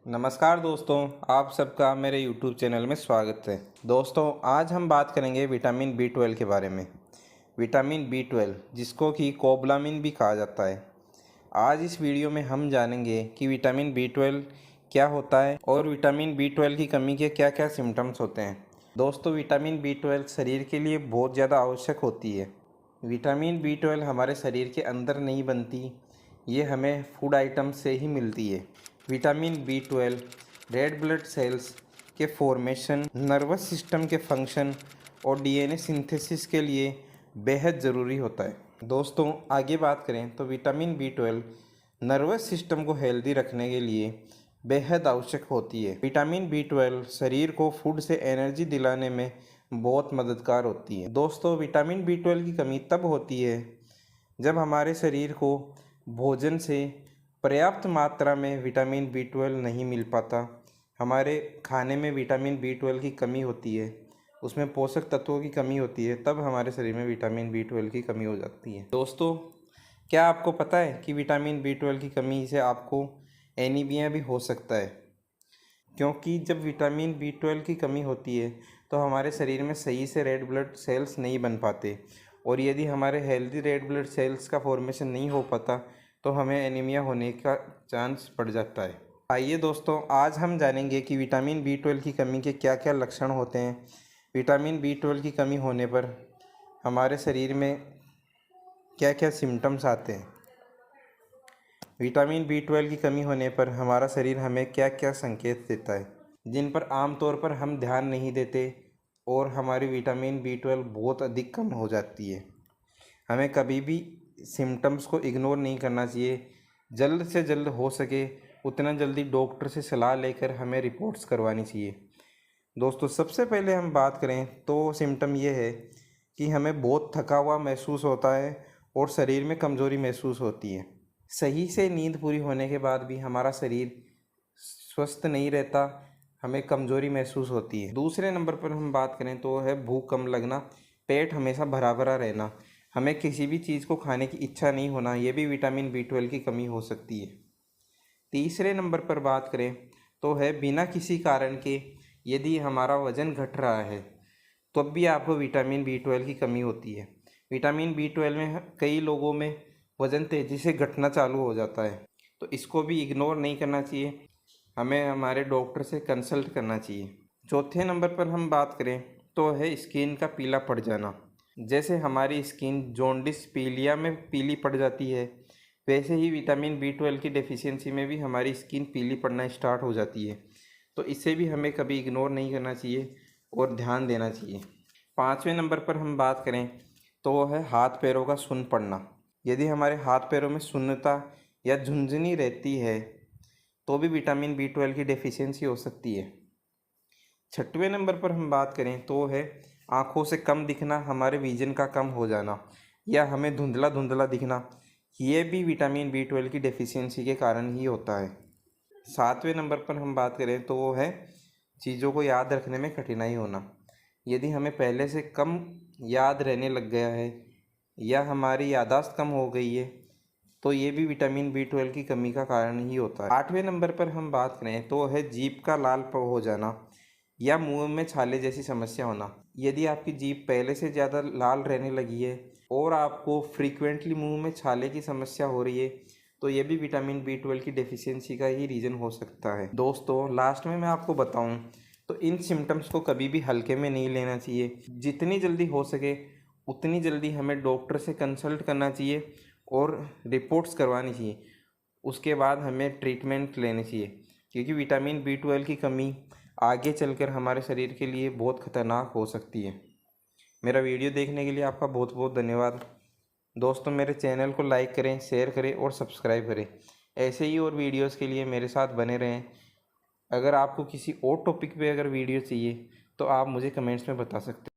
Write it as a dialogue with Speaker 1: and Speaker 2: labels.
Speaker 1: नमस्कार दोस्तों, आप सबका मेरे YouTube चैनल में स्वागत है। दोस्तों, आज हम बात करेंगे विटामिन B12 के बारे में। विटामिन B12 जिसको कि कोबलामिन भी कहा जाता है। आज इस वीडियो में हम जानेंगे कि विटामिन B12 क्या होता है और विटामिन B12 की कमी के क्या क्या सिम्टम्स होते हैं। दोस्तों, विटामिन B12 शरीर के लिए बहुत ज़्यादा आवश्यक होती है। विटामिन B12 हमारे शरीर के अंदर नहीं बनती, ये हमें फूड आइटम से ही मिलती है। Vitamin B12 red blood cells के फॉर्मेशन, नर्वस सिस्टम के फंक्शन और DNA सिंथेसिस के लिए बेहद ज़रूरी होता है। दोस्तों, आगे बात करें तो विटामिन B12 नर्वस सिस्टम को हेल्दी रखने के लिए बेहद आवश्यक होती है। विटामिन B12 शरीर को फूड से एनर्जी दिलाने में बहुत मददगार होती है। दोस्तों, विटामिन B12 की कमी तब होती है जब हमारे शरीर को भोजन से पर्याप्त मात्रा में विटामिन B12 नहीं मिल पाता। हमारे खाने में विटामिन B12 की कमी होती है, उसमें पोषक तत्वों की कमी होती है, तब हमारे शरीर में विटामिन B12 की कमी हो जाती है। दोस्तों, क्या आपको पता है कि विटामिन B12 की कमी से आपको एनीमिया भी हो सकता है? क्योंकि जब विटामिन B12 की कमी होती है तो हमारे शरीर में सही से रेड ब्लड सेल्स नहीं बन पाते, और यदि हमारे हेल्दी रेड ब्लड सेल्स का फॉर्मेशन नहीं हो पाता तो हमें एनीमिया होने का चांस बढ़ जाता है। आइए दोस्तों, आज हम जानेंगे कि विटामिन B12 की कमी के क्या क्या लक्षण होते हैं। विटामिन B12 की कमी होने पर हमारे शरीर में क्या क्या सिम्टम्स आते हैं। विटामिन B12 की कमी होने पर हमारा शरीर हमें क्या क्या संकेत देता है, जिन पर आमतौर पर हम ध्यान नहीं देते और हमारी विटामिन B12 बहुत अधिक कम हो जाती है। हमें कभी भी सिम्टम्स को इग्नोर नहीं करना चाहिए। जल्द से जल्द हो सके उतना जल्दी डॉक्टर से सलाह लेकर हमें रिपोर्ट्स करवानी चाहिए। दोस्तों, सबसे पहले हम बात करें तो सिम्टम ये है कि हमें बहुत थका हुआ महसूस होता है और शरीर में कमज़ोरी महसूस होती है। सही से नींद पूरी होने के बाद भी हमारा शरीर स्वस्थ नहीं रहता, हमें कमज़ोरी महसूस होती है। दूसरे नंबर पर हम बात करें तो है भूख कम लगना, पेट हमेशा भरा भरा रहना, हमें किसी भी चीज़ को खाने की इच्छा नहीं होना, ये भी विटामिन B12 की कमी हो सकती है। तीसरे नंबर पर बात करें तो है बिना किसी कारण के यदि हमारा वज़न घट रहा है तब भी आपको विटामिन B12 की कमी होती है। विटामिन B12 में कई लोगों में वज़न तेज़ी से घटना चालू हो जाता है, तो इसको भी इग्नोर नहीं करना चाहिए, हमें हमारे डॉक्टर से कंसल्ट करना चाहिए। चौथे नंबर पर हम बात करें तो है स्किन का पीला पड़ जाना। जैसे हमारी स्किन जॉन्डिस पीलिया में पीली पड़ जाती है, वैसे ही विटामिन B12 की डेफिशिएंसी में भी हमारी स्किन पीली पड़ना स्टार्ट हो जाती है, तो इसे भी हमें कभी इग्नोर नहीं करना चाहिए और ध्यान देना चाहिए। पाँचवें नंबर पर हम बात करें तो वो है हाथ पैरों का सुन्न पड़ना। यदि हमारे हाथ पैरों में सुन्नता या झुंझुनी रहती है तो भी विटामिन B12 की डेफिशिएंसी हो सकती है। छठवें नंबर पर हम बात करें तो है आँखों से कम दिखना, हमारे विजन का कम हो जाना या हमें धुंधला धुंधला दिखना, ये भी विटामिन B12 की डेफिशिएंसी के कारण ही होता है। सातवें नंबर पर हम बात करें तो वो है चीज़ों को याद रखने में कठिनाई होना। यदि हमें पहले से कम याद रहने लग गया है या हमारी याददाश्त कम हो गई है तो ये भी विटामिन B12 की कमी का कारण ही होता है। आठवें नंबर पर हम बात करें तो है जीभ का लाल हो जाना या मुंह में छाले जैसी समस्या होना। यदि आपकी जीभ पहले से ज़्यादा लाल रहने लगी है और आपको फ्रीक्वेंटली मुंह में छाले की समस्या हो रही है तो ये भी विटामिन B12 की डेफिशिएंसी का ही रीज़न हो सकता है। दोस्तों, लास्ट में मैं आपको बताऊं तो इन सिम्टम्स को कभी भी हल्के में नहीं लेना चाहिए। जितनी जल्दी हो सके उतनी जल्दी हमें डॉक्टर से कंसल्ट करना चाहिए और रिपोर्ट्स करवानी चाहिए। उसके बाद हमें ट्रीटमेंट लेनी चाहिए, क्योंकि विटामिन B12 की कमी आगे चलकर हमारे शरीर के लिए बहुत ख़तरनाक हो सकती है। मेरा वीडियो देखने के लिए आपका बहुत बहुत धन्यवाद। दोस्तों, मेरे चैनल को लाइक करें, शेयर करें और सब्सक्राइब करें। ऐसे ही और वीडियोस के लिए मेरे साथ बने रहें। अगर आपको किसी और टॉपिक पे अगर वीडियो चाहिए तो आप मुझे कमेंट्स में बता सकते हैं।